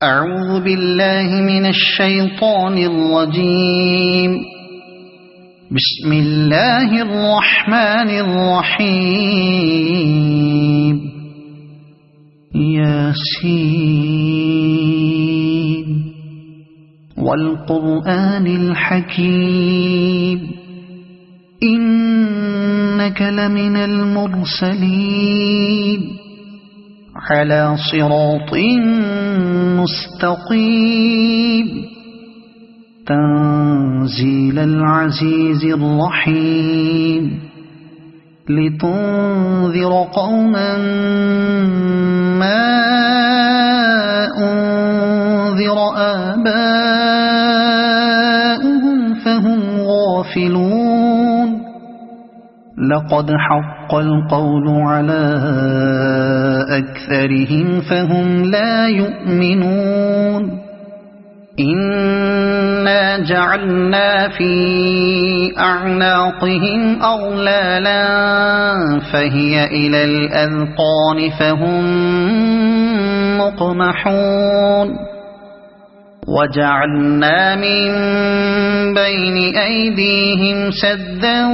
أعوذ بالله من الشيطان الرجيم. بسم الله الرحمن الرحيم. ياسين والقرآن الحكيم إنك لمن المرسلين على صراط مستقيم تنزيل العزيز الرحيم لتنذر قوما ما أنذر آباؤهم فهم غافلون. لقد حق القول على أكثرهم فهم لا يؤمنون. إنا جعلنا في أعناقهم أغلالا فهي إلى الأذقان فهم مقمحون. وجعلنا من بين أيديهم سدا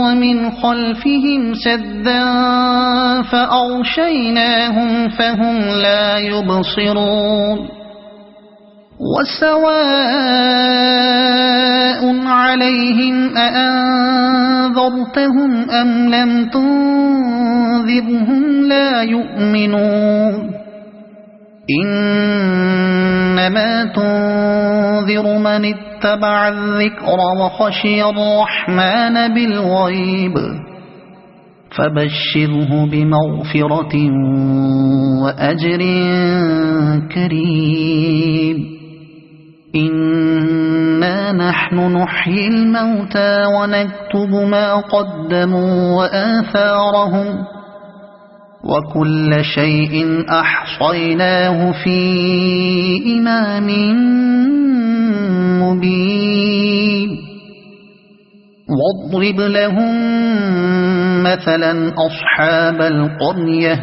ومن خلفهم سدا فأغشيناهم فهم لا يبصرون. وسواء عليهم أأنذرتهم أم لم تنذرهم لا يؤمنون. إنما تنذر من اتبع الذكر وخشي الرحمن بالغيب فبشره بمغفرة وأجر كريم. إنا نحن نحيي الموتى ونكتب ما قدموا وآثارهم وكل شيء أحصيناه في إمام مبين. واضرب لهم مثلا أصحاب القرية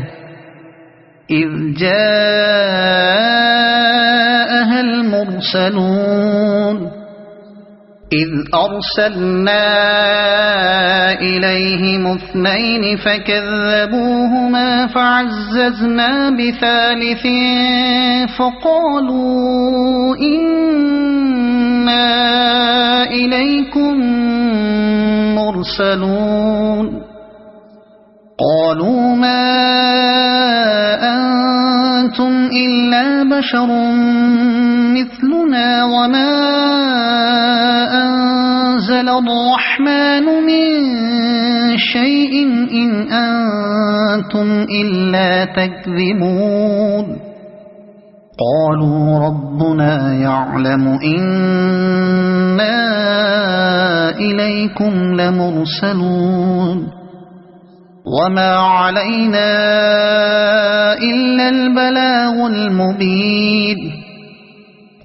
إذ جاءها المرسلون إذ أرسلنا إليهم اثنين فكذبوهما فعززنا بثالث فقالوا إنا إليكم مرسلون. قالوا ما أنتم إلا بشر مثلنا وما أنزل الرحمن من شيء إن أنتم إلا تكذبون. قالوا ربنا يعلم إنا إليكم لمرسلون وما علينا إلا البلاغ المبين.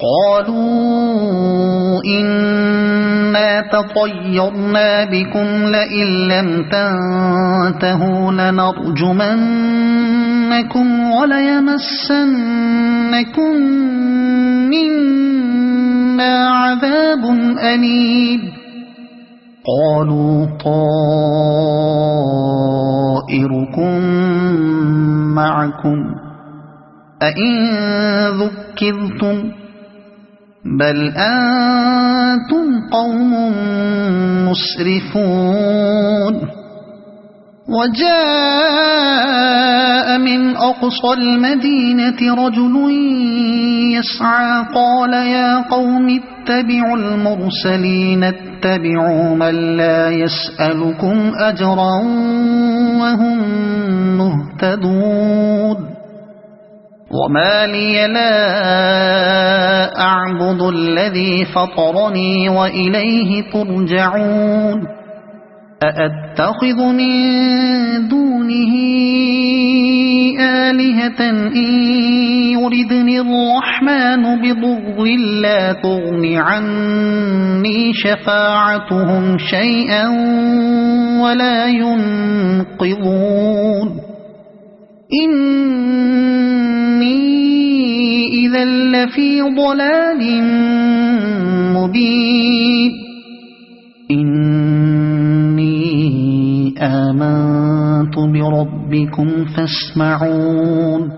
قالوا إنا تطيرنا بكم لئن لم تنتهوا لنرجمنكم وليمسنكم منا عذاب أليم. قالوا طائركم معكم أئن ذكرتم بل أنتم قوم مسرفون. وجاء من أقصى المدينة رجل يسعى قال يا قوم اتبعوا المرسلين اتبعوا من لا يسألكم أجرا وهم مهتدون. وما لي لا أعبد الذي فطرني وإليه ترجعون. أأتخذ من دونه آلهة إن يردني الرحمن بضر لا تغن عني شفاعتهم شيئا ولا ينقذون. إني إذا لفي ضلال مبين إني آمنت بربكم فاسمعون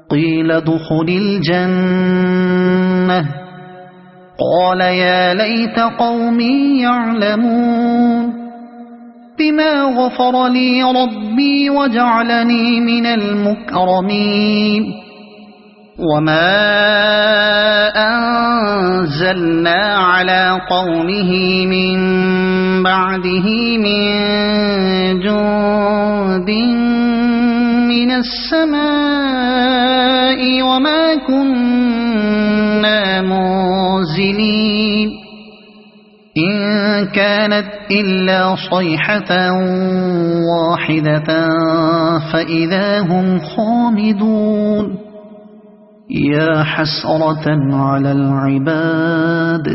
قيل ادخل الجنة قال يا ليت قومي يعلمون بما غفر لي ربي وجعلني من المكرمين وما أنزلنا على قومه من بعده من جند من السماء وما كنا منزلين إن كانت إلا صيحة واحدة فإذا هم خامدون يا حسرة على العباد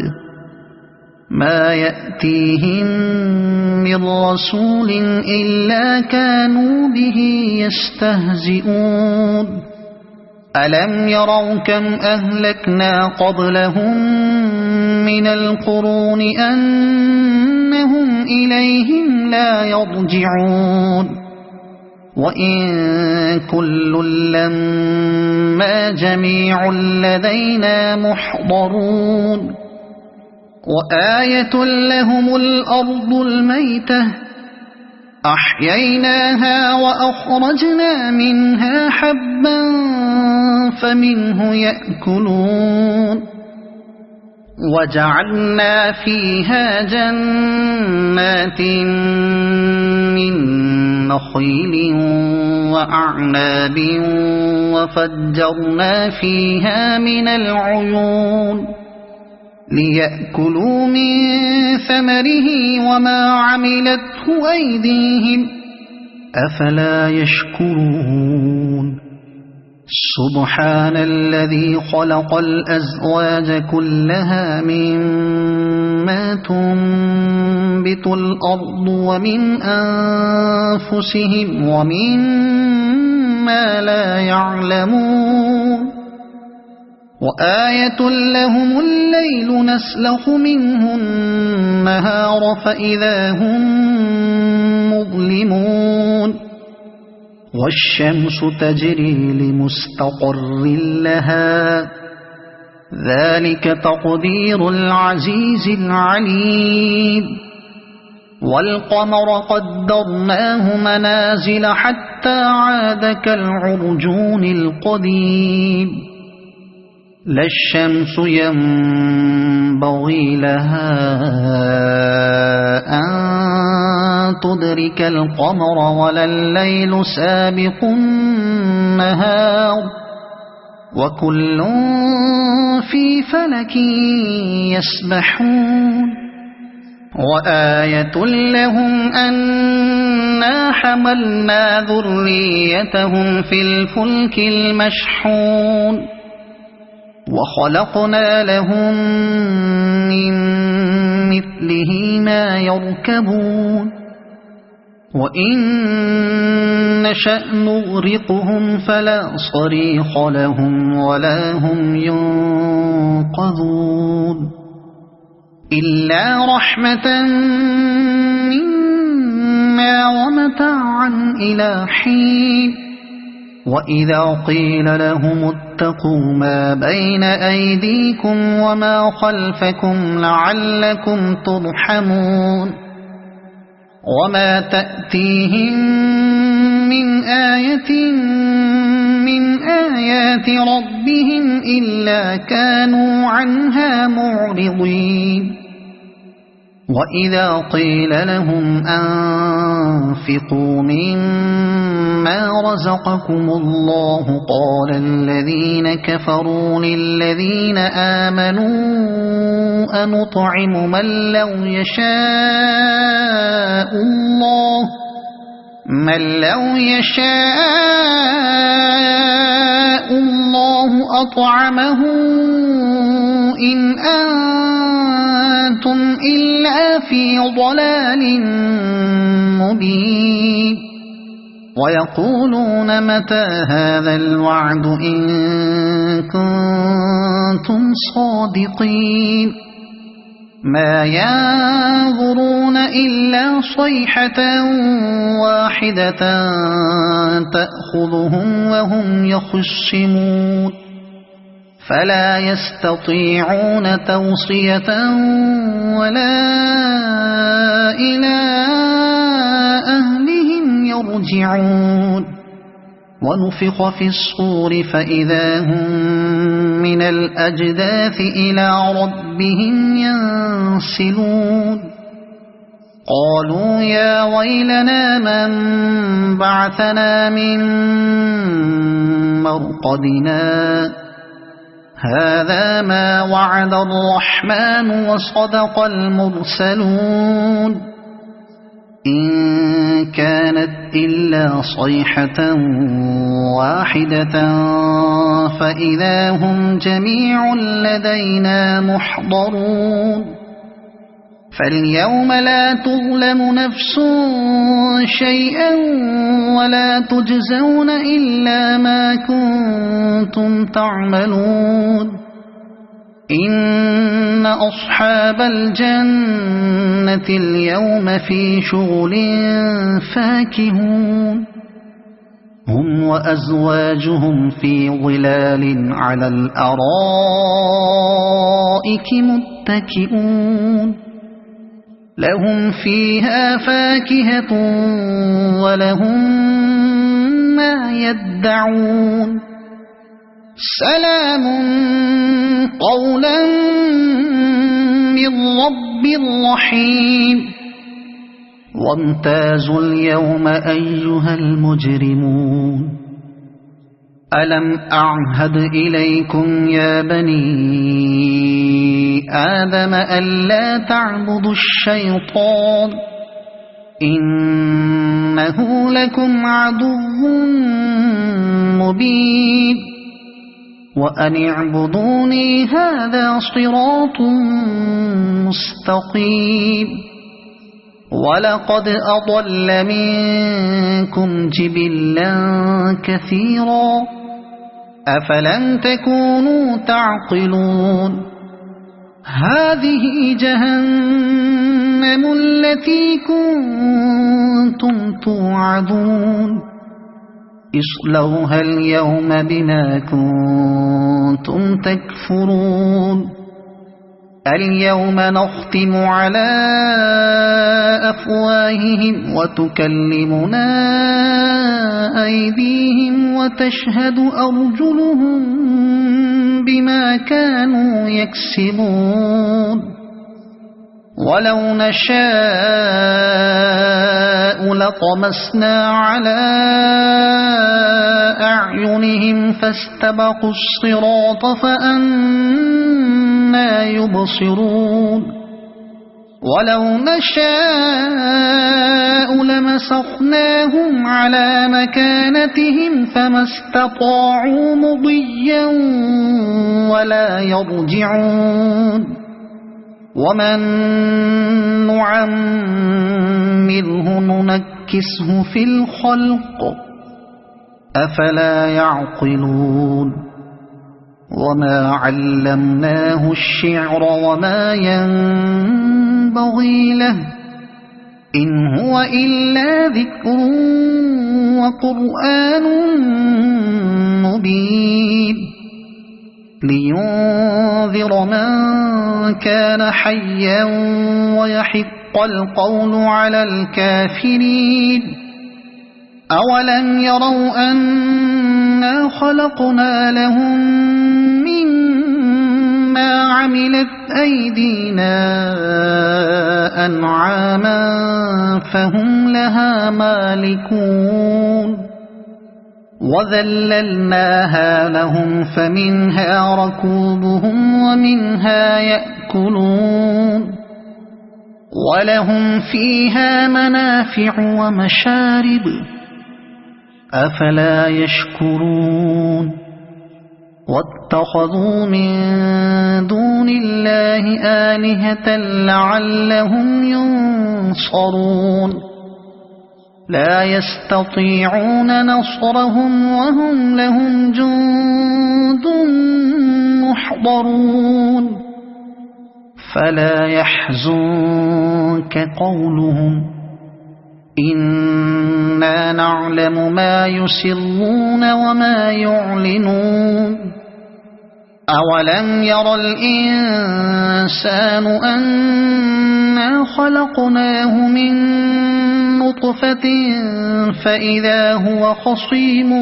ما يأتيهم من رسول إلا كانوا به يستهزئون ألم يروا كم أهلكنا قبلهم من القرون أنهم إليهم لا يرجعون وإن كل لما جميع لدينا محضرون وآية لهم الأرض الميتة أحييناها وأخرجنا منها حبا فمنه يأكلون وجعلنا فيها جنات من نخيل وأعناب وفجرنا فيها من العيون ليأكلوا من ثمره وما عملته أيديهم أفلا يشكرون سبحان الذي خلق الأزواج كلها مما تنبت الأرض ومن أنفسهم ومما لا يعلمون وآية لهم الليل نسلخ منه النهار فإذا هم مظلمون والشمس تجري لمستقر لها ذلك تقدير العزيز العليم والقمر قدرناه منازل حتى عاد كالعرجون القديم لا الشمس ينبغي لها أن تدرك القمر ولا الليل سابق النهار وكل في فلك يسبحون وآية لهم أنا حملنا ذريتهم في الفلك المشحون وخلقنا لهم من مثله ما يركبون وإن نشأ نغرقهم فلا صريخ لهم ولا هم ينقذون إلا رحمة منا ومتاعا إلى حين وإذا قيل لهم اتقوا ما بين أيديكم وما خلفكم لعلكم ترحمون وما تأتيهم من آية من آيات ربهم إلا كانوا عنها معرضين وإذا قيل لهم أنفقوا مما رزقكم الله قال الذين كفروا للذين آمنوا أنطعم من لو يشاء الله أطعمه إن أنتم إلا في ضلال مبين ويقولون متى هذا الوعد إن كنتم صادقين ما ينظرون إلا صيحة واحدة تأخذهم وهم يخصمون فلا يستطيعون توصية ولا إلى أهلهم يرجعون ونفخ في الصور فإذا هم من الأجداث إلى ربهم ينسلون قالوا يا ويلنا من بعثنا من مرقدنا هذا ما وعد الرحمن وصدق المرسلون إن كانت إلا صيحة واحدة فإذا هم جميع لدينا محضرون فاليوم لا تظلم نفس شيئا ولا تجزون إلا ما كنتم تعملون إن أصحاب الجنة اليوم في شغل فاكهون هم وأزواجهم في ظلال على الأرائك متكئون لهم فيها فاكهة ولهم ما يدعون سلام قولا من رب رحيم وامتازوا اليوم أيها المجرمون ألم أعهد إليكم يا بني آدم ألا تعبدوا الشيطان إنه لكم عدو مبين وأن اعبدوني هذا صراط مستقيم ولقد أضل منكم جبلا كثيرا أفلم تكونوا تعقلون هذه جهنم التي كنتم توعدون اصلوها اليوم بما كنتم تكفرون اليوم نختم على أفواههم وتكلمنا أيديهم وتشهد أرجلهم بما كانوا يكسبون ولو نشاء لطمسنا على أعينهم فاستبقوا الصراط فأنى يبصرون ولو نشاء لمسخناهم على مكانتهم فما استطاعوا مضيا ولا يرجعون ومن نعمره ننكسه في الخلق أفلا يعقلون وما علمناه الشعر وما ينبغي له إن هو إلا ذكر وقرآن مبين لينذر من كان حيا ويحق القول على الكافرين أولم يروا أنا خلقنا لهم مما عملت أيدينا أنعاما فهم لها مالكون وذللناها لهم فمنها ركوبهم ومنها يأكلون ولهم فيها منافع ومشارب أفلا يشكرون واتخذوا من دون الله آلهة لعلهم ينصرون لا يستطيعون نصرهم وهم لهم جند محضرون فلا يحزنك قولهم إنا نعلم ما يسرون وما يعلنون أولم ير الإنسان أنا خلقناه من نطفة فإذا هو خصيم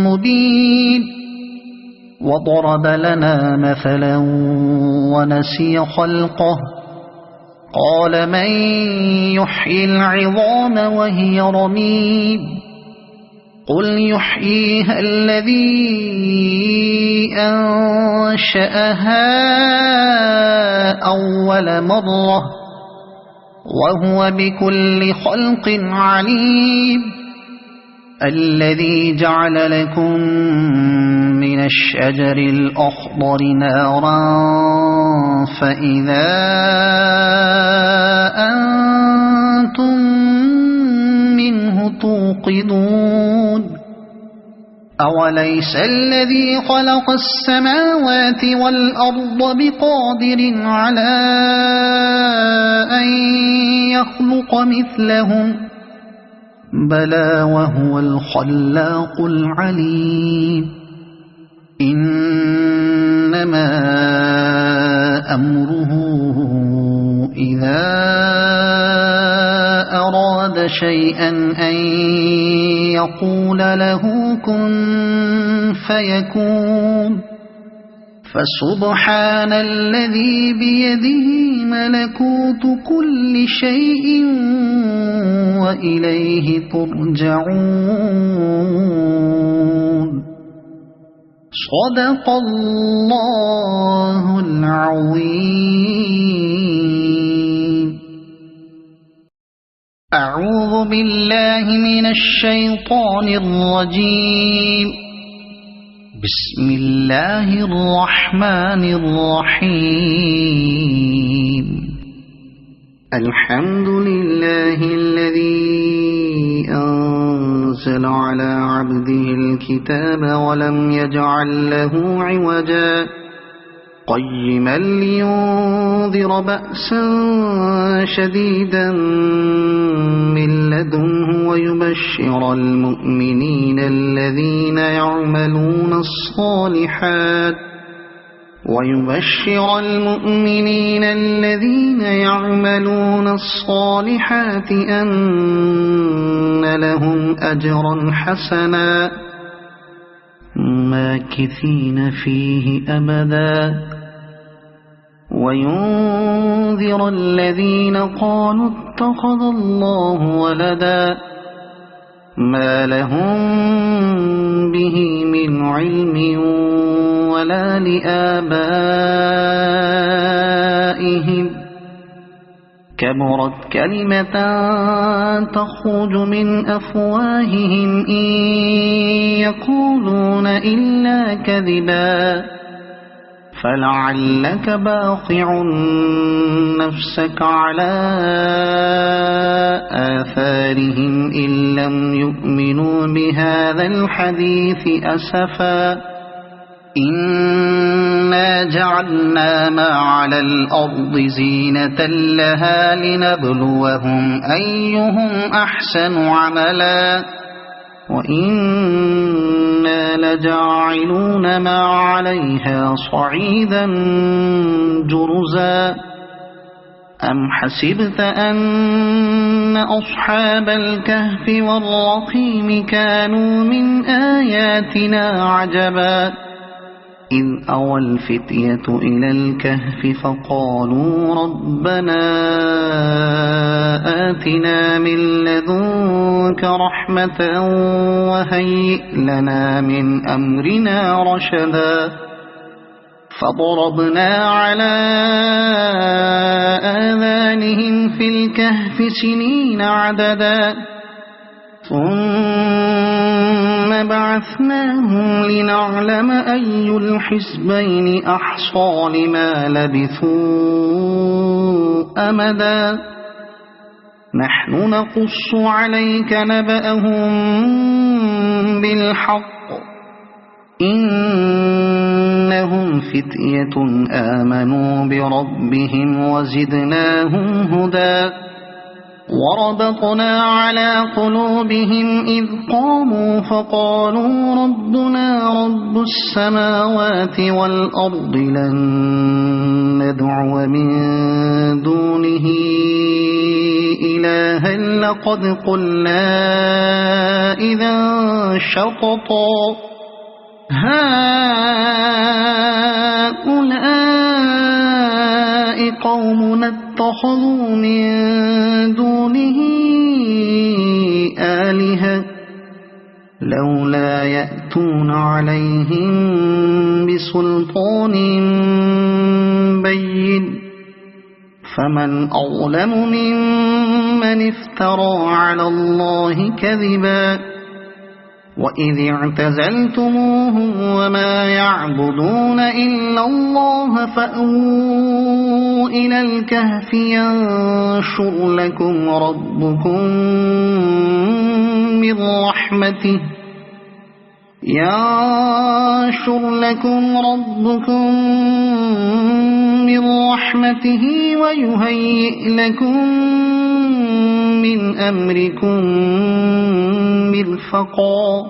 مبين وضرب لنا مثلا ونسي خلقه قال من يحيي العظام وهي رميم قل يحييها الذي أنشأها أول مرة وهو بكل خلق عليم الذي جعل لكم من الشجر الأخضر نارا فإذا أنتم منه توقدون أوليس الذي خلق السماوات والأرض بقادر على أن يخلق مثلهم بلى وهو الخلاق العليم إنما أمره إذا أراد شيئا أن يقول له كن فيكون فسبحان الذي بيده ملكوت كل شيء وإليه ترجعون صدق الله العظيم أعوذ بالله من الشيطان الرجيم بسم الله الرحمن الرحيم الحمد لله الذي أنزل على عبده الكتاب ولم يجعل له عوجا قيما لينذر بأسا شديدا من لدنه ويبشر المؤمنين الذين يعملون الصالحات أن لهم أجرا حسنا ماكثين فيه أبدا وينذر الذين قالوا اتخذ الله ولدا ما لهم به من علم ولا لآبائهم كبرت كلمة تخرج من أفواههم إن يقولون إلا كذبا فلعلك باخع نفسك على آثارهم إن لم يؤمنوا بهذا الحديث أسفا إنا جعلنا ما على الأرض زينة لها لنبلوهم أيهم أحسن عملا وإنا لجاعلون ما عليها صعيدا جرزا أم حسبت أن أصحاب الكهف والرقيم كانوا من آياتنا عجبا إذ أوى الفتية إلى الكهف فقالوا ربنا آتنا من لدنك رحمة وهيئ لنا من أمرنا رشدا فضربنا على آذانهم في الكهف سنين عددا ثم بعثناهم لنعلم أي الحزبين أحصى لما لبثوا أمدا نحن نقص عليك نبأهم بالحق إنهم فتية آمنوا بربهم وزدناهم هدى وربطنا على قلوبهم إذ قاموا فقالوا ربنا رب السماوات والأرض لن ندعو من دونه إلها لقد قلنا إذا شططا هؤلاء قومنا اتخذوا من دونه آلهة لولا يأتون عليهم بسلطان بين فمن أظلم ممن افترى على الله كذبا وإذ اعتزلتموهم وما يعبدون إلا الله فأووا إلى الكهف ينشر لكم ربكم من رحمته ويهيئ لكم من أمركم مرفقا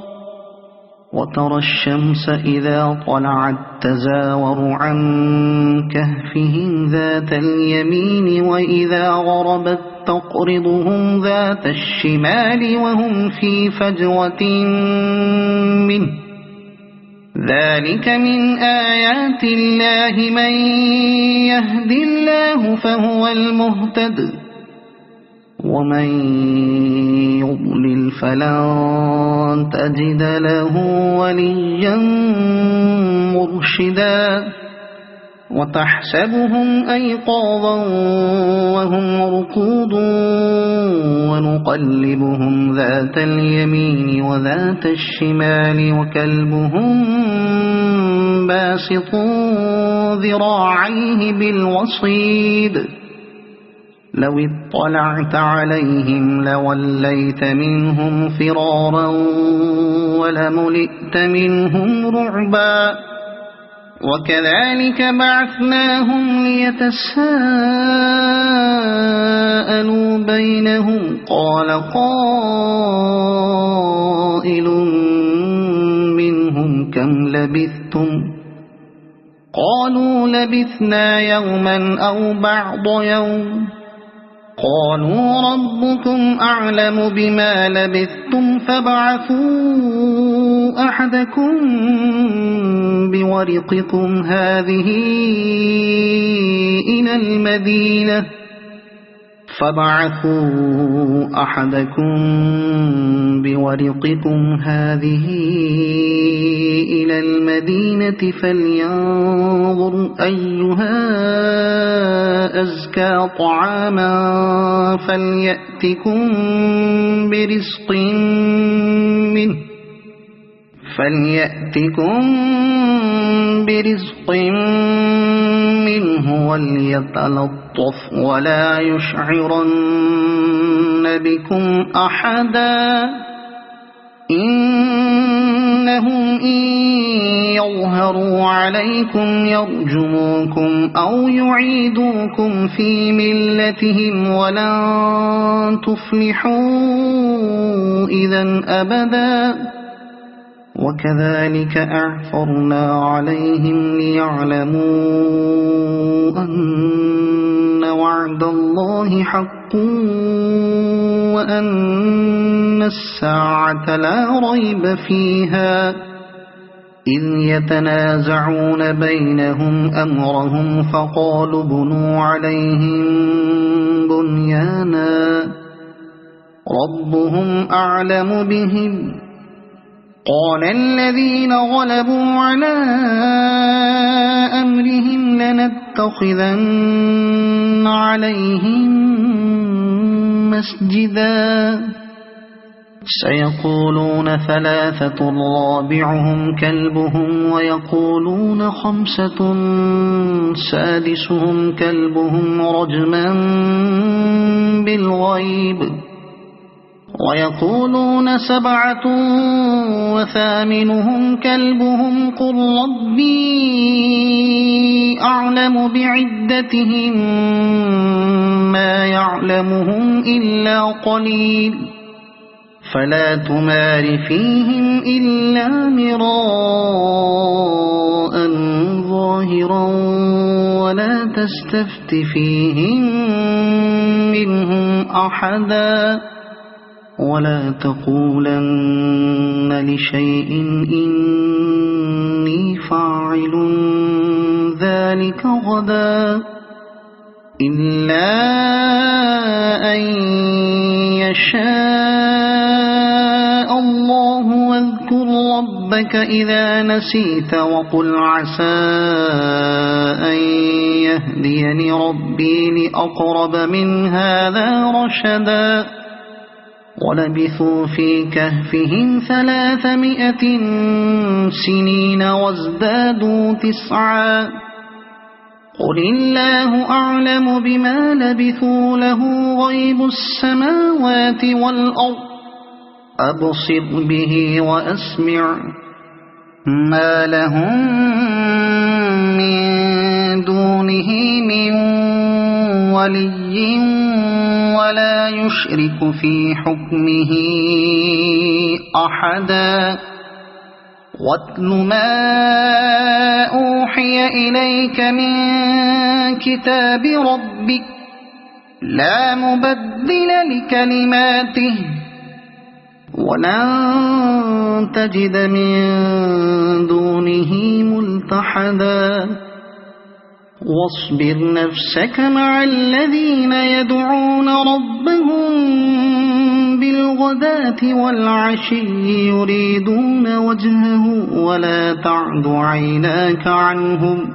وترى الشمس إذا طلعت تزاور عن كهفهم ذات اليمين وإذا غربت تقرضهم ذات الشمال وهم في فجوة منه ذلك من آيات الله من يهد الله فهو المهتد ومن يضلل فلن تجد له وليا مرشدا وتحسبهم أيقاظا وهم رقود ونقلبهم ذات اليمين وذات الشمال وكلبهم باسط ذراعيه بالوصيد لو اطلعت عليهم لوليت منهم فرارا ولملئت منهم رعبا وكذلك بعثناهم ليتساءلوا بينهم قال قائل منهم كم لبثتم قالوا لبثنا يوما أو بعض يوم قالوا ربكم أعلم بما لبثتم فابعثوا أحدكم بورقكم هذه إلى المدينة فلينظر أيها أزكى طعاما فليأتكم برزق منه وليتلطف ولا يشعرن بكم أحدا إنهم إن يظهروا عليكم يرجموكم أو يعيدوكم في ملتهم ولن تفلحوا إذا أبدا وكذلك أعثرنا عليهم ليعلموا أن وعد الله حق وأن الساعة لا ريب فيها إذ يتنازعون بينهم أمرهم فقالوا بنوا عليهم بنيانا ربهم أعلم بهم قال الذين غلبوا على أمرهم لنتخذن عليهم مسجدا سيقولون ثلاثة رابعهم كلبهم ويقولون خمسة سادسهم كلبهم رجما بالغيب ويقولون سبعة وثامنهم كلبهم قل ربي أعلم بعدتهم ما يعلمهم إلا قليل فلا تمار فيهم إلا مراء ظاهرا ولا تستفت فيهم منهم أحدا ولا تقولن لشيء إني فاعل ذلك غدا إلا أن يشاء الله واذكر ربك إذا نسيت وقل عسى أن يهديني ربي لأقرب من هذا رشدا ولبثوا في كهفهم 300 سنين وازدادوا 9 قل الله أعلم بما لبثوا له غيب السماوات والأرض أبصر به وأسمع ما لهم من دونه من ولي ولا يشرك في حكمه أحدا واتل ما أوحي إليك من كتاب ربك لا مبدل لكلماته ولن تجد من دونه ملتحدا واصبر نفسك مع الذين يدعون ربهم بالغداة والعشي يريدون وجهه ولا تعد عيناك عنهم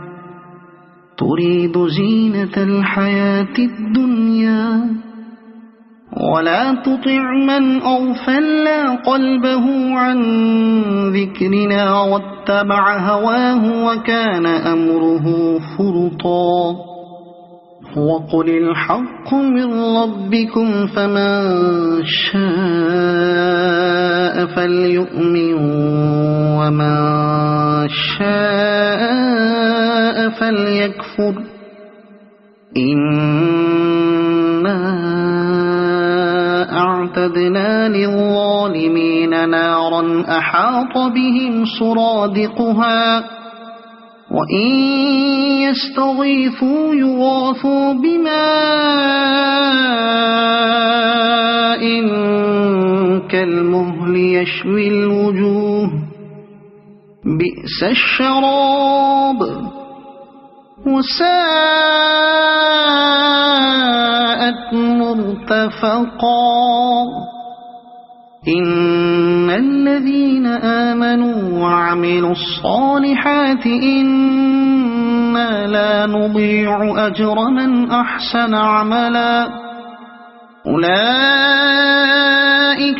تريد زينة الحياة الدنيا ولا تطع من أغفلنا قلبه عن ذكرنا واتبع هواه وكان أمره فرطا وقل الحق من ربكم فمن شاء فليؤمن ومن شاء فليكفر إنا أعتدنا للظالمين نارا أحاط بهم سرادقها وإن يستغيثوا يغاثوا بماء كالمهل يشوي الوجوه بئس الشراب وساءت مرتفقا إن الذين آمنوا وعملوا الصالحات إنا لا نضيع أجر من أحسن عملا أولئك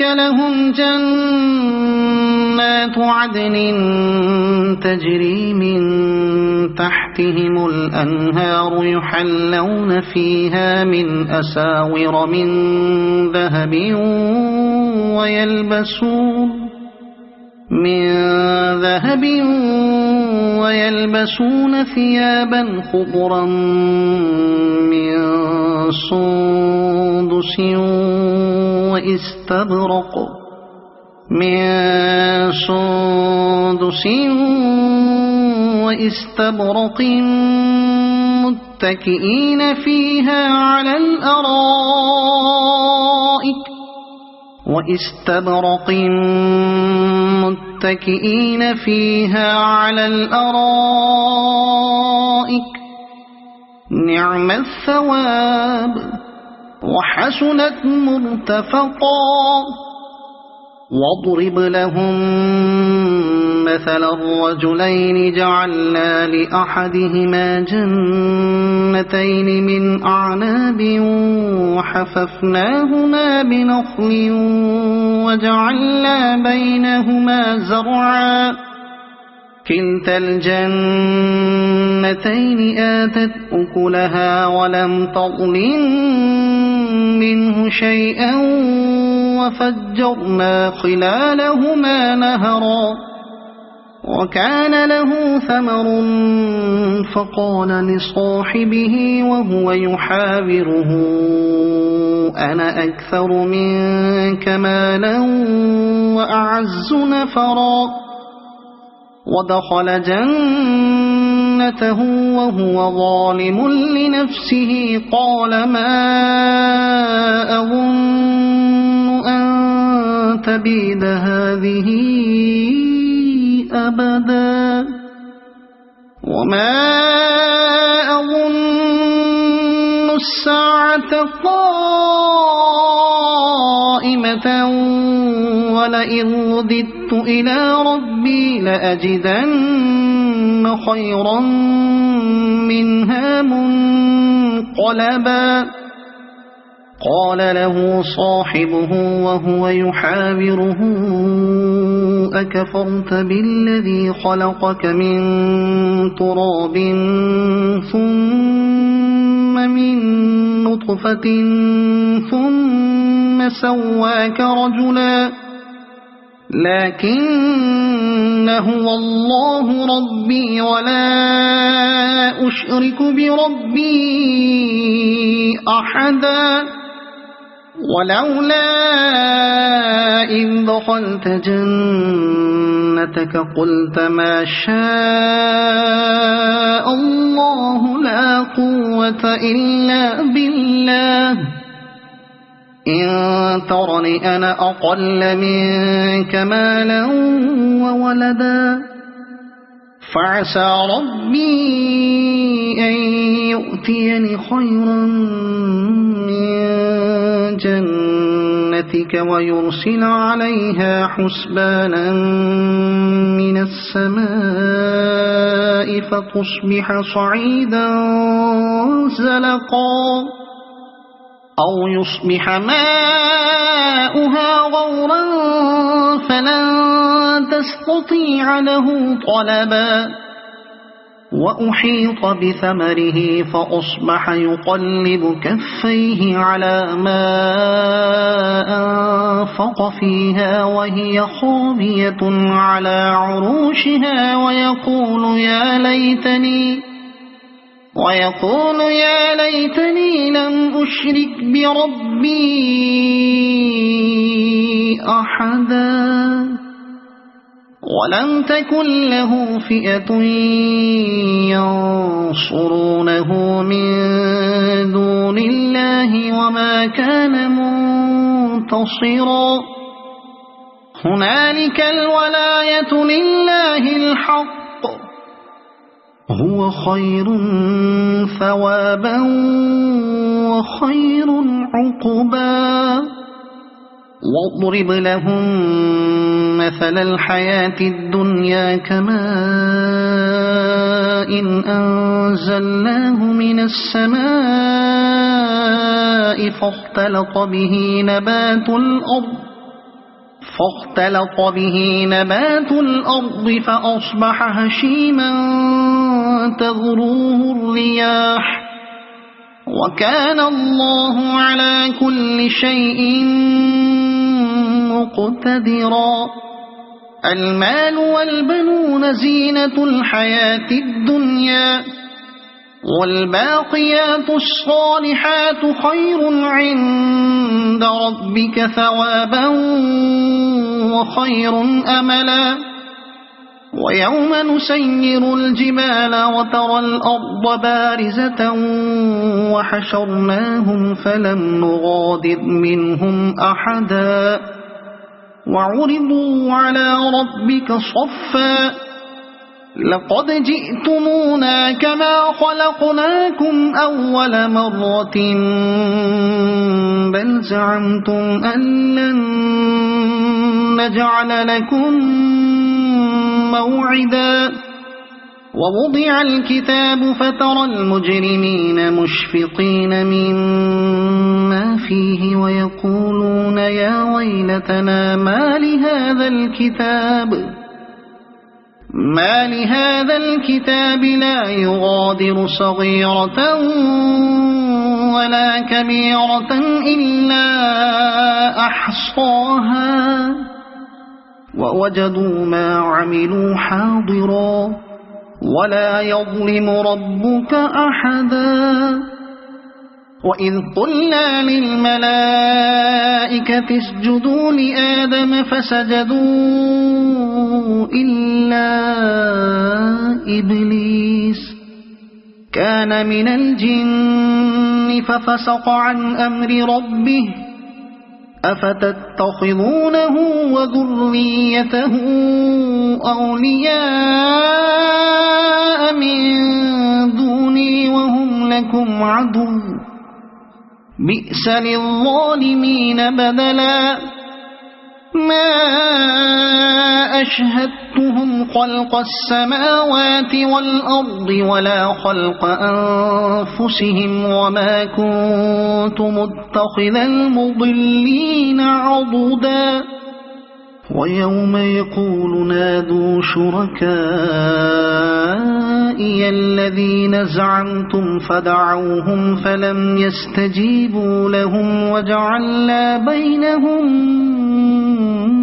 لهم جنات عدن تجري من تحتهم الأنهار يحلون فيها من أساور من ذهب ويلبسون ثيابا خضرا من سندس واستبرق متكئين فيها على الأرائك نعم الثواب وحسنت مرتفقا واضرب لهم مثل الرجلين جعلنا لأحدهما جنتين من أعناب وحففناهما بنخل وجعلنا بينهما زرعا كلتا الجنتين آتت أكلها ولم تظلم منه شيئا وفجرنا خلالهما نهرا وكان له ثمر فقال لصاحبه وهو يحاوره أنا أكثر منك مالا وأعز نفرا ودخل جنته وهو ظالم لنفسه قال ما أظن أن تبيد هذه أبدا وما أظن الساعة قائمة ولئن رددت إلى ربي لأجدن خيرا منها منقلبا قال له صاحبه وهو يحاوره أكفرت بالذي خلقك من تراب ثم من نطفة ثم سواك رجلا لكن هو الله ربي ولا أشرك بربي أحدا ولولا إذ دخلت جنتك قلت ما شاء الله لا قوة إلا بالله إن ترني أنا أقل منك مالا وولدا فعسى ربي أن يؤتيني خيرا من جنتك ويرسل عليها حسبانا من السماء فتصبح صعيدا زلقا أو يصبح ماؤها غورا فلن تستطيع له طلبا وأحيط بثمره فأصبح يقلب كفيه على ما أنفق فيها وهي خاوية على عروشها ويقول يا ليتني لم أشرك بربي أحدا ولم تكن له فئة ينصرونه من دون الله وما كان منتصرا هنالك الولاية لله الحق هو خير ثوابا وخير عقبا واضرب لهم مثل الحياة الدنيا كماء إن أنزلناه من السماء فاختلط به نبات الأرض فأصبح هشيما تذروه الرياح وكان الله على كل شيء مقتدرا المال والبنون زينة الحياة الدنيا والباقيات الصالحات خير عند ربك ثوابا وخير أملا ويوم نسير الجبال وترى الأرض بارزة وحشرناهم فلم نغادر منهم أحدا وعرضوا على ربك صفا لقد جئتمونا كما خلقناكم أول مرة بل زعمتم أن لن نجعل لكم موعدا ووضع الكتاب فترى المجرمين مشفقين مما فيه ويقولون يا ويلتنا ما لهذا الكتاب لا يغادر صغيرة ولا كبيرة إلا أحصاها ووجدوا ما عملوا حاضرا ولا يظلم ربك أحدا وإذ قلنا للملائكة اسجدوا لآدم فسجدوا إلا إبليس كان من الجن ففسق عن أمر ربه أفتتخذونه وذريته أولياء من دوني وهم لكم عدو بئس للظالمين بدلا ما أشهدتهم خلق السماوات والأرض ولا خلق أنفسهم وما كنت متخذ المضلين عضدا ويوم يقول نادوا شركائي الذين زعمتم فدعوهم فلم يستجيبوا لهم وجعلنا بينهم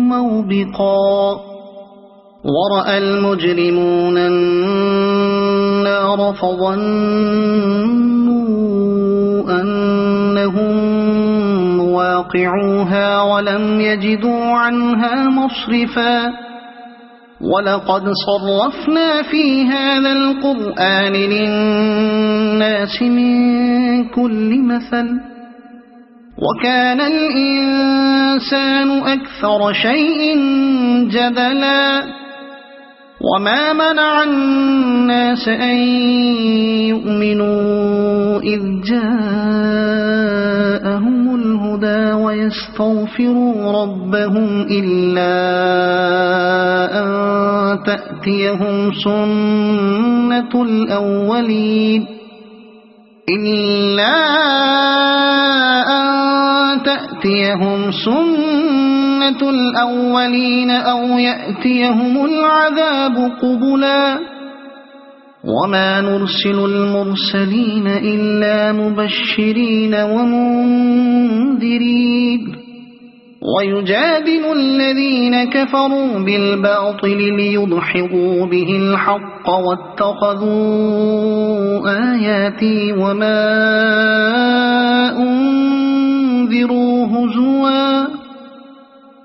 موبقا ورأى المجرمون النار فظنوا أنهم واقعوها ولم يجدوا عنها مصرفا ولقد صرفنا في هذا القرآن للناس من كل مثل وكان الإنسان أكثر شيء جدلا وما منع الناس أن يؤمنوا إذ جاءهم الهدى ويستغفروا ربهم إلا أن تأتيهم سنة الأولين أو يأتيهم العذاب قبلا وما نرسل المرسلين إلا مبشرين ومنذرين ويجادل الذين كفروا بالباطل ليدحضوا به الحق واتخذوا آياتي وما أنذروا هزوا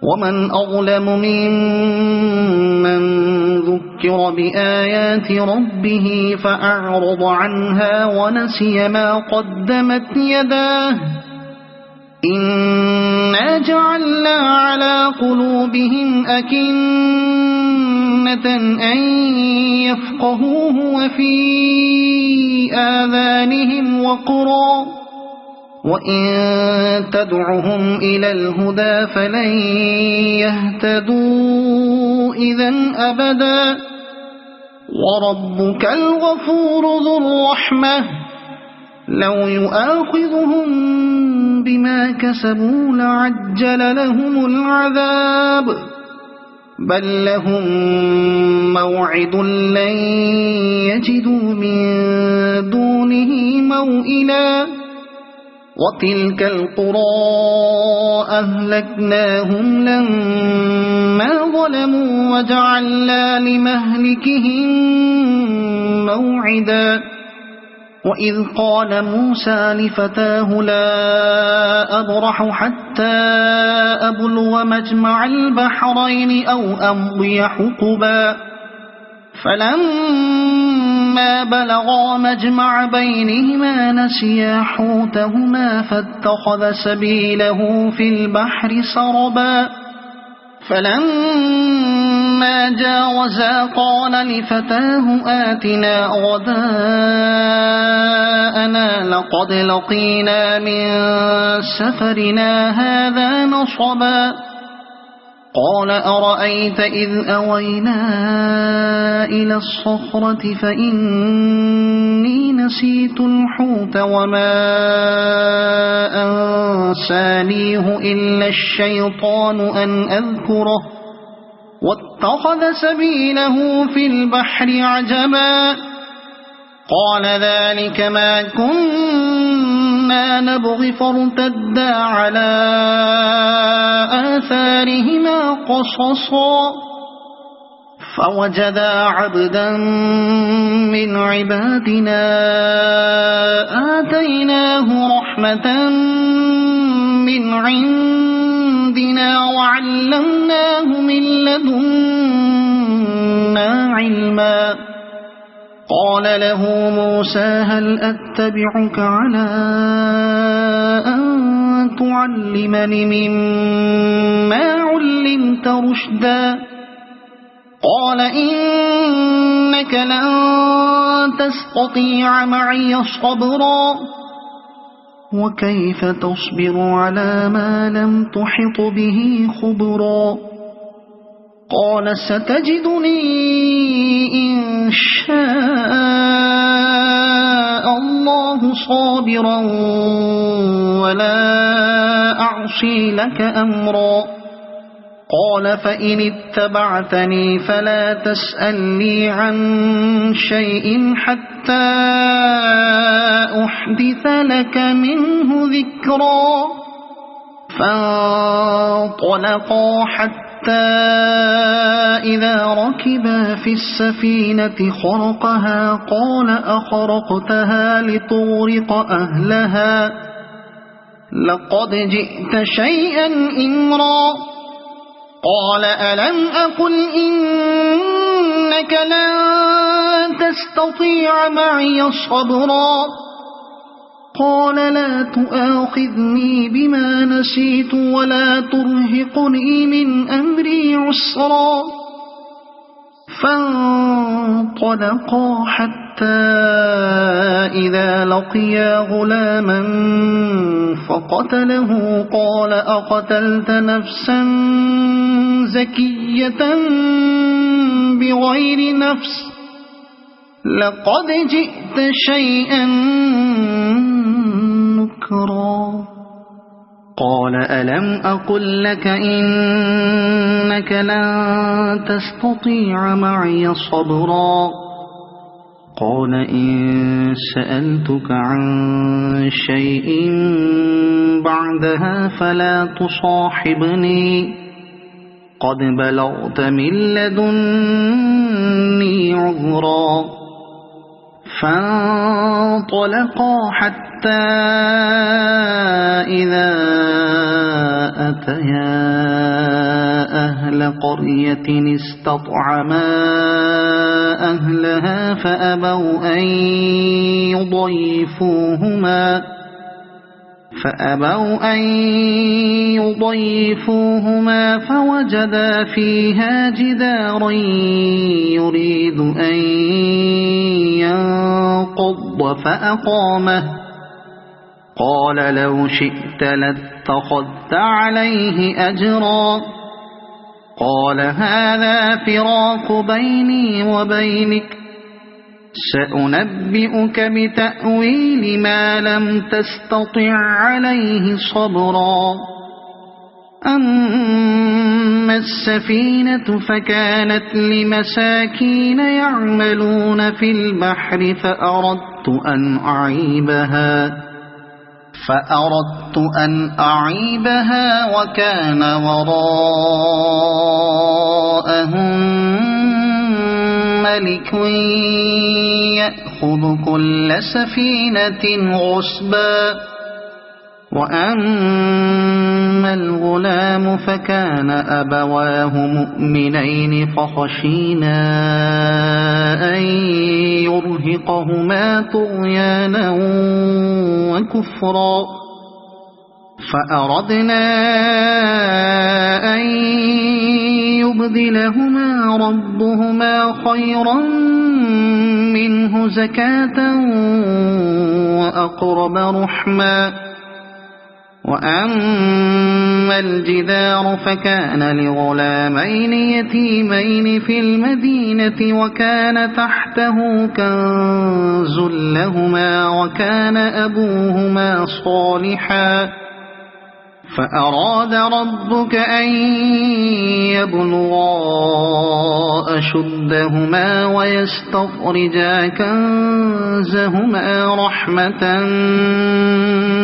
ومن أظلم ممن ذكر بآيات ربه فأعرض عنها ونسي ما قدمت يداه إنا جعلنا على قلوبهم أكنة أن يفقهوه وفي آذانهم وقرا وإن تدعهم إلى الهدى فلن يهتدوا إذن أبدا وربك الغفور ذو الرحمة لو يؤاخذهم بما كسبوا لعجل لهم العذاب بل لهم موعد لن يجدوا من دونه موئلا وتلك القرى أهلكناهم لما ظلموا وجعلنا لمهلكهم موعدا وإذ قال موسى لفتاه لا أبرح حتى أبلغ مجمع البحرين أو أمضي حقبا فلما بلغا مجمع بينهما نسيا حوتهما فاتخذ سبيله في البحر سربا فلما جاوزا قال لفتاه آتنا غداءنا لقد لقينا من سفرنا هذا نصبا قال أرأيت إذ أوينا إلى الصخرة فإني نسيت الحوت وما أنسانيه إلا الشيطان أن أذكره واتخذ سبيله في البحر عجبا قال ذلك ما كنا نبغي فارتدا على آثارهما قصصا فوجدا عبدا من عبادنا آتيناه رحمة من عندنا وعلمناه من لدنا علما قال له موسى هل أتبعك على أن تعلمني مما علمت رشدا قال إنك لن تستطيع معي صبرا وكيف تصبر على ما لم تحط به خبرا قال ستجدني إن شاء الله صابرا ولا أعصي لك أمرا قال فإن اتبعتني فلا تسألني عن شيء حتى أحدث لك منه ذكرا فانطلقا حتى إذا ركبا في السفينة خرقها قال أخرقتها لتغرق أهلها لقد جئت شيئا إمرا قال ألم أقل إنك لن تستطيع معي صبرا قال لا تؤاخذني بما نسيت ولا ترهقني من أمري عسرا فانطلقا حتى إذا لقيا غلاما فقتله قال أقتلت نفسا زكية بغير نفس لقد جئت شيئا نكرا قال ألم أقل لك إنك لن تستطيع معي صبرا قال إن سألتك عن شيء بعدها فلا تصاحبني قد بلغت من لدني عذرا فانطلقا حتى إذا أتيا أهل قرية استطعما أهلها فأبوا أن يضيفوهما فوجدا فيها جدارا يريد أن ينقض فأقامه قال لو شئت لاتخذت عليه أجرا قال هذا فراق بيني وبينك سأنبئك بتأويل ما لم تستطع عليه صبرا أما السفينة فكانت لمساكين يعملون في البحر فأردت أن أعيبها وكان وراءهم ملك يأخذ كل سفينة غصبا وأما الغلام فكان أبواه مؤمنين فخشينا أن يرهقهما طغيانا وكفرا فأردنا أن يبدلهما ربهما خيرا منه زكاة وأقرب رحما وأما الجدار فكان لغلامين يتيمين في المدينة وكان تحته كنز لهما وكان أبوهما صالحا فأراد ربك أن يبلغا أشدهما ويستخرجا كنزهما رحمة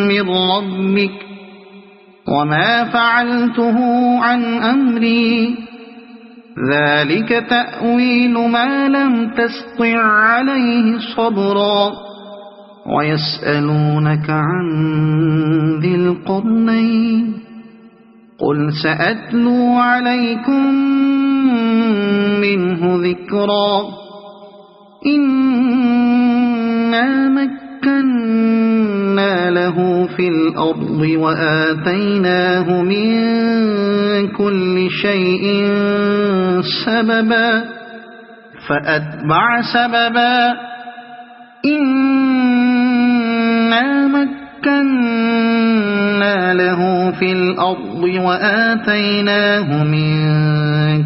من ربك وما فعلته عن أمري ذلك تأويل ما لم تسطع عليه صبرا ويسألونك عن ذي القرنين قل سأتلو عليكم منه ذكرا إنا مكنا له في الأرض وآتيناه من كل شيء سببا فأتبع سببا إنا مكنا له في الأرض وآتيناه من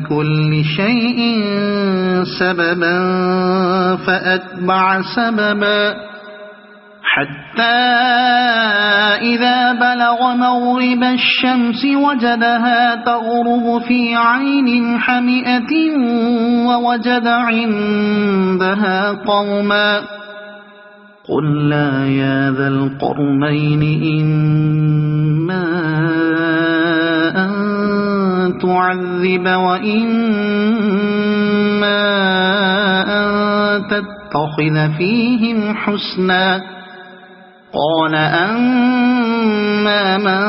كل شيء سببا فأتبع سببا حتى إذا بلغ مغرب الشمس وجدها تغرب في عين حمئة ووجد عندها قوما قلنا يا ذا القرنين إما أن تعذب وإما أن تتخذ فيهم حسنا قال أما من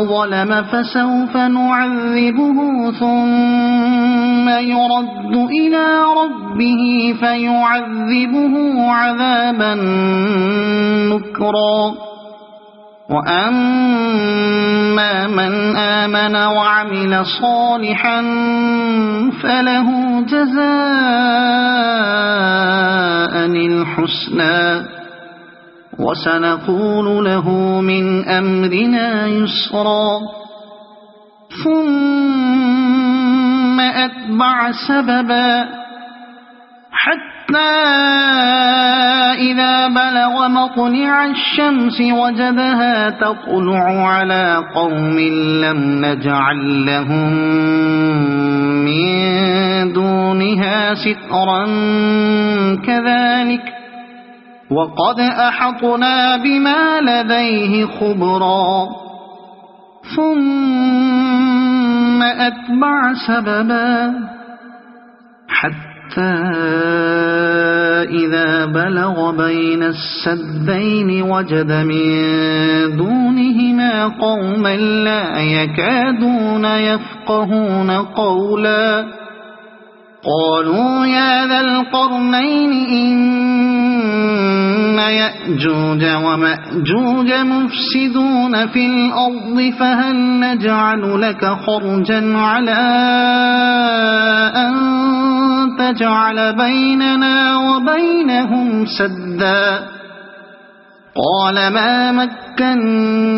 ظلم فسوف نعذبه ثم يرد إلى ربه فيعذبه عذابا نكرا وأما من آمن وعمل صالحا فله جزاء الحسنى وسنقول له من أمرنا يسرا ثم أتبع سببا حتى إذا بلغ مطلع الشمس وجدها تطلع على قوم لم نجعل لهم من دونها سترا كذلك وقد أحطنا بما لديه خبرا ثم أتبع سببا حتى إذا بلغ بين السدين وجد من دونهما قوما لا يكادون يفقهون قولا قالوا يا ذا القرنين إن يأجوج ومأجوج مفسدون في الأرض فهل نجعل لك خرجا على أن تجعل بيننا وبينهم سدا قال ما مكني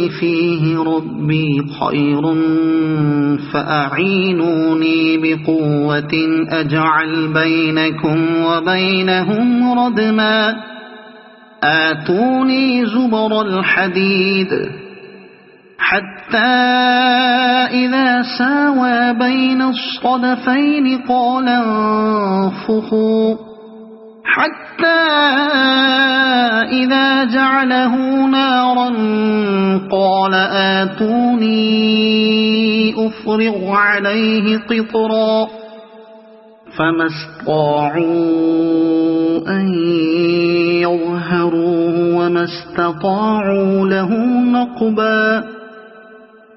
فيه ربي خير فأعينوني بقوة أجعل بينكم وبينهم ردما آتوني زبر الحديد حتى إذا ساوى بين الصدفين قال انفخوا حتى إذا جعله نارا قال آتوني أفرغ عليه قطرا فما استطاعوا أن يظهروه وما استطاعوا له نقبا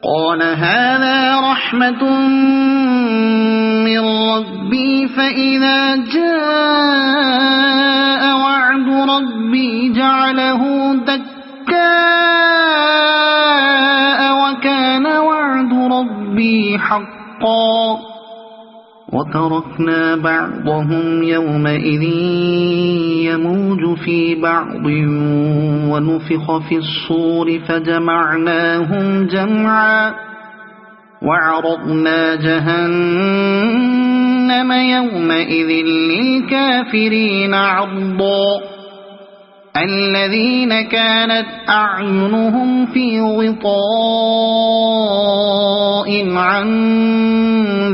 قال هذا رحمة من ربي فإذا جاء وعد ربي جعله دكاء وكان وعد ربي حقا وتركنا بعضهم يومئذ يموج في بعض ونفخ في الصور فجمعناهم جمعا وعرضنا جهنم يومئذ للكافرين عرضا الذين كانت أعينهم في غطاء عن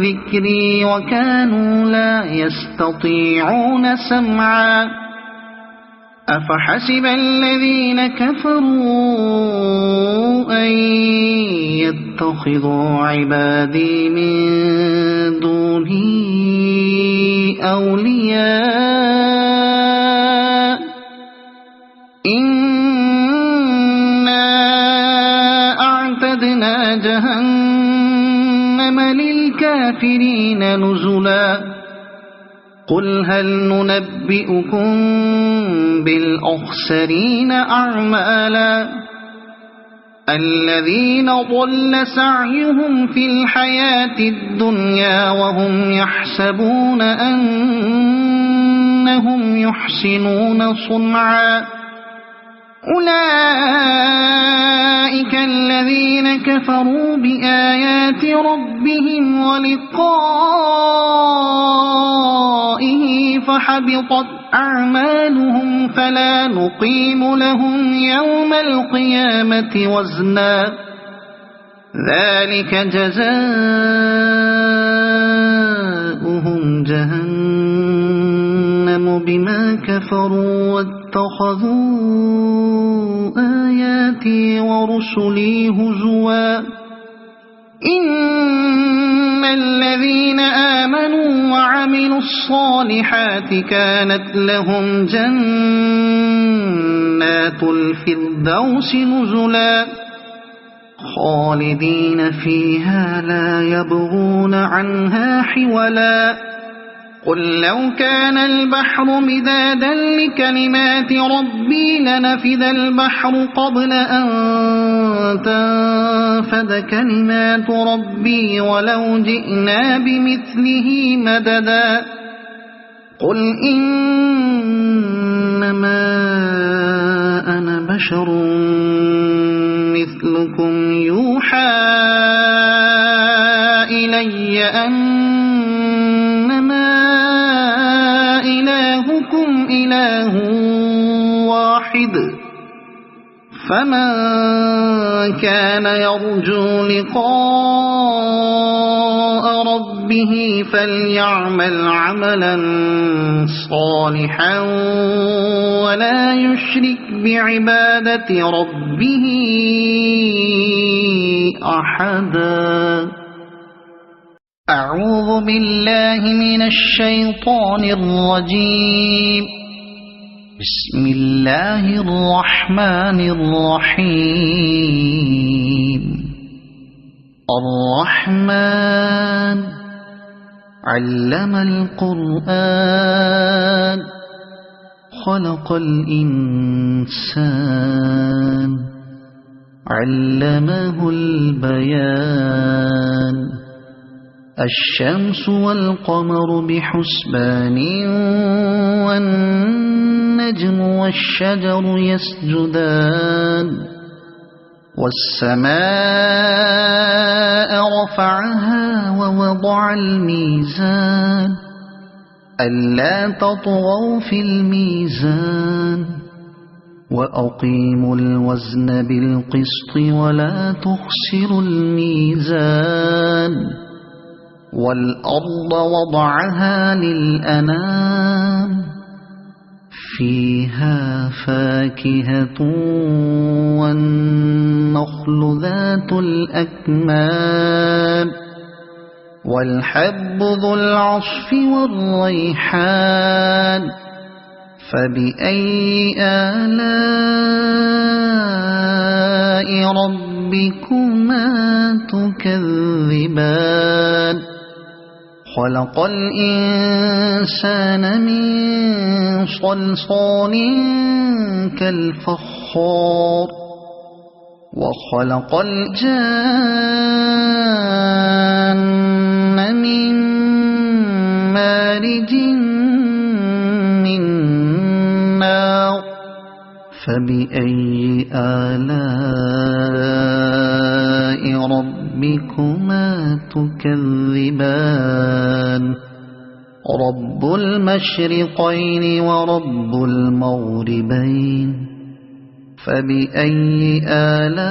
ذكري وكانوا لا يستطيعون سمعا أفحسب الذين كفروا أن يتخذوا عبادي من دوني أولياء إنا أعتدنا جهنم للكافرين نزلا قل هل ننبئكم بالأخسرين أعمالا الذين ضل سعيهم في الحياة الدنيا وهم يحسبون أنهم يحسنون صنعا أولئك الذين كفروا بآيات ربهم ولقائه فحبطت أعمالهم فلا نقيم لهم يوم القيامة وزنا ذلك جزاؤهم جهنم بما كفروا واتخذوا آياتي ورسلي هزوا إن الذين آمنوا وعملوا الصالحات كانت لهم جنات الفردوس نزلا خالدين فيها لا يبغون عنها حولا قل لو كان البحر مدادا لكلمات ربي لنفد البحر قبل أن تنفد كلمات ربي ولو جئنا بمثله مددا قل إنما أنا بشر مثلكم يوحى إلي أنما إلهكم إله واحد فمن كان يرجو لقاء ربه فليعمل عملا صالحا ولا يشرك بعبادة ربه أحدا أعوذ بالله من الشيطان الرجيم بسم الله الرحمن الرحيم الرحمن علم القرآن خلق الإنسان علمه البيان الشمس والقمر بحسبان والنجم والشجر يسجدان والسماء رفعها ووضع الميزان ألا تطغوا في الميزان وأقيموا الوزن بالقسط ولا تخسروا الميزان والأرض وضعها للأنام فيها فاكهة والنخل ذات الأكمام والحب ذو العصف والريحان فبأي آلاء ربكما تكذبان خلق الإنسان من صلصال كالفخار وخلق الجان من مارج من نار فبأي آلاء ربكما تكذبان رب المشرقين ورب المغربين فبأي آلاء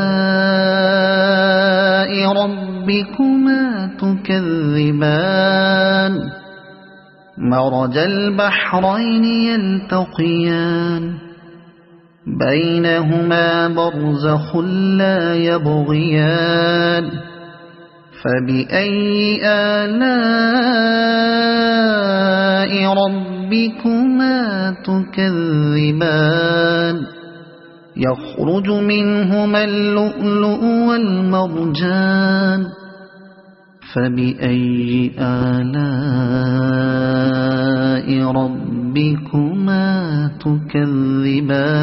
ربكما تكذبان مرج البحرين يلتقيان بينهما برزخ لا يبغيان فبأي آلاء ربكما تكذبان يخرج منهما اللؤلؤ والمرجان فبأي آلاء ربكما تكذبان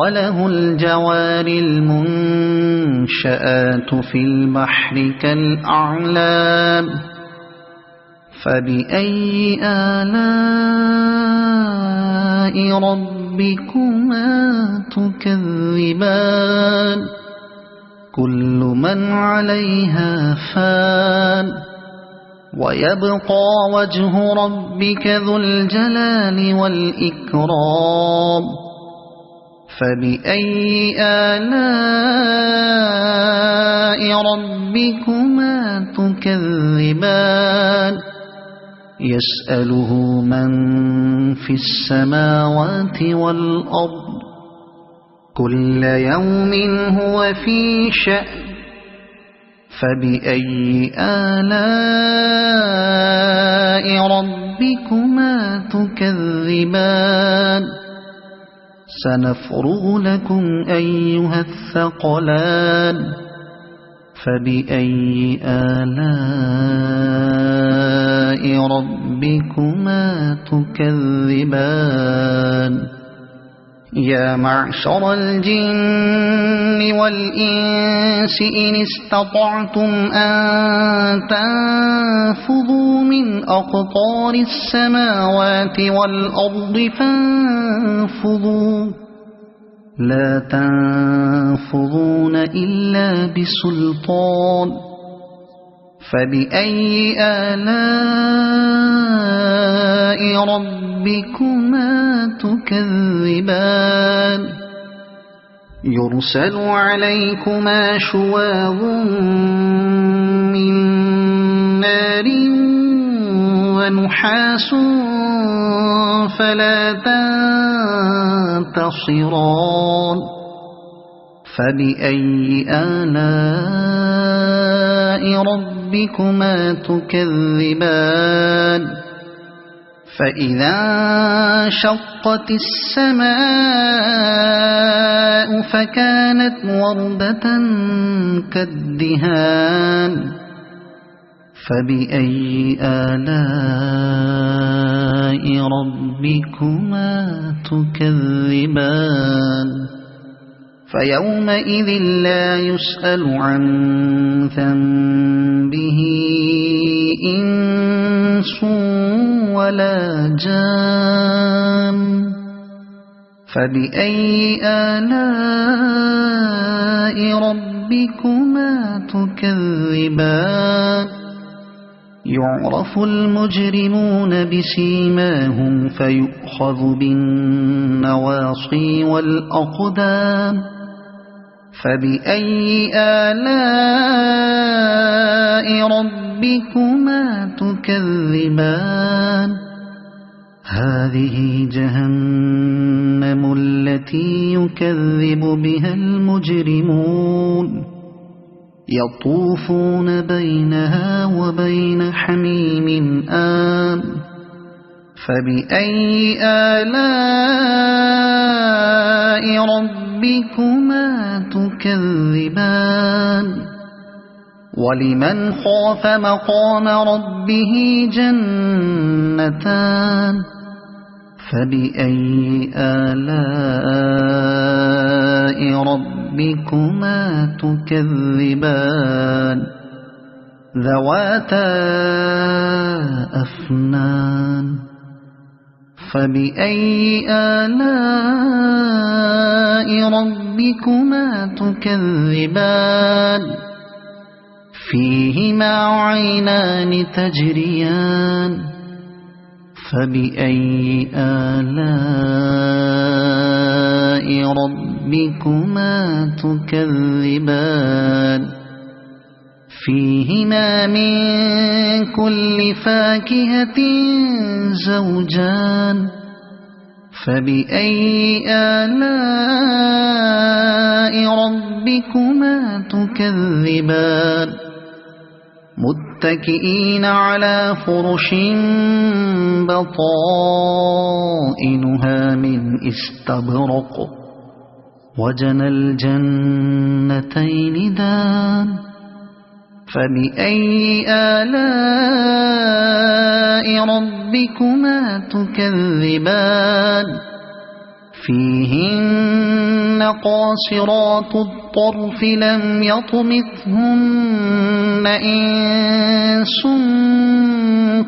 وله الجوار المنشآت في البحر كالأعلام فبأي آلاء ربكما تكذبان كل من عليها فان ويبقى وجه ربك ذو الجلال والإكرام فبأي آلاء ربكما تكذبان يسأله من في السماوات والأرض كل يوم هو في شأن فبأي آلاء ربكما تكذبان سنفرغ لكم أيها الثقلان فبأي آلاء ربكما تكذبان يا معشر الجن والإنس إن استطعتم أن تنفذوا من أقطار السماوات والأرض فانفذوا لا تنفذون إلا بسلطان فبأي آلاء ربكما تكذبان يرسل عليكما شواظ من نار ونحاس فلا تنتصران فبأي آلاء ربكما تكذبان فإذا انشقت السماء فكانت وردة كالدهان فبأي آلاء ربكما تكذبان فيومئذ لا يسأل عن ذنبه إنس ولا جان فبأي آلاء ربكما تكذبان يعرف المجرمون بسيماهم فيؤخذ بالنواصي والأقدام فبأي آلاء ربكما تكذبان هذه جهنم التي يكذب بها المجرمون يطوفون بينها وبين حميم آن فبأي آلاء ربكما تكذبان ولمن خاف مقام ربه جنتان فبأي آلاء ربكما تكذبان ذواتا أفنان فبأي آلاء ربكما تكذبان فيهما عينان تجريان فبأي آلاء ربكما تكذبان فيهما من كل فاكهة زوجان فبأي آلاء ربكما تكذبان متكئين على فرش بطائنها من استبرق وجنى الجنتين دان فبأي آلاء ربكما تكذبان فيهن قاصرات الطرف لم يطمثهن إنس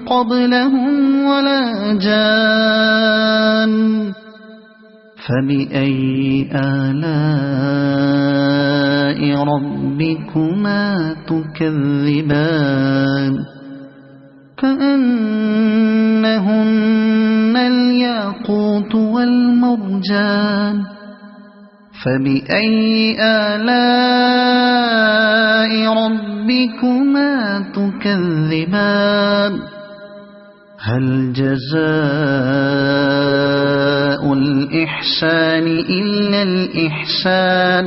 قبلهم ولا جان فبأي آلاء ربكما تكذبان كأنهن الياقوت والمرجان فبأي آلاء ربكما تكذبان هل جزاء الإحسان إلا الإحسان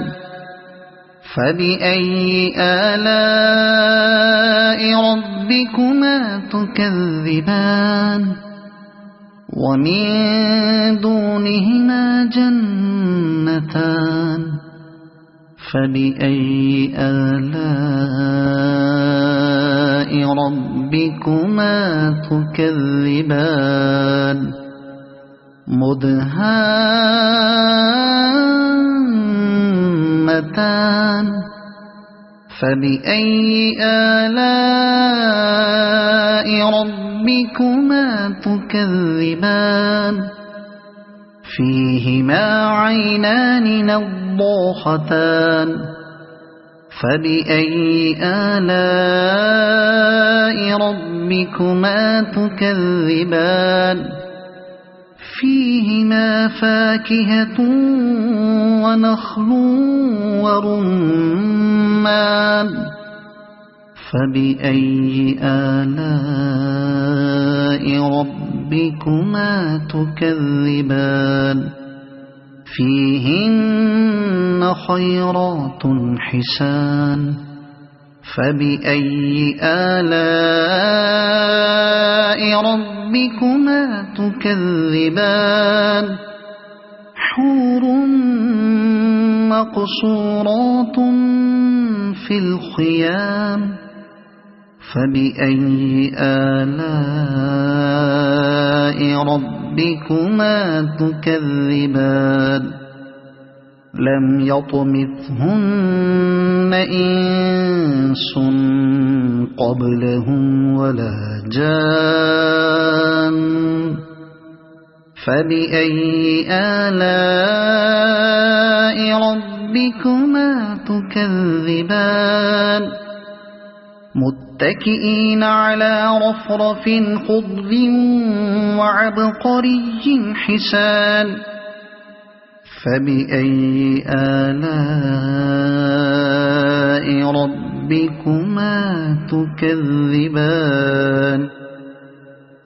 فبأي آلاء ربكما تكذبان ومن دونهما جنتان فبأي آلاء ربكما تكذبان مدهامتان فبأي آلاء ربكما تكذبان فيهما عينان نضاختان فبأي آلاء ربكما تكذبان فيهما فاكهة ونخل ورمان فبأي آلاء ربكما تكذبان فيهن خيرات حسان فبأي آلاء ربكما تكذبان حور مقصورات في الخيام فبأي آلاء ربكما تكذبان لم يطمثهن إنس قبلهم ولا جان فبأي آلاء ربكما تكذبان متكئين على رفرف خضر وعبقري حسان فبأي آلاء ربكما تكذبان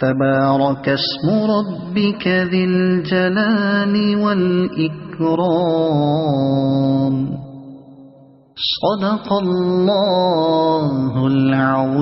تبارك اسم ربك ذي الجلال والإكرام صدق الله العظيم.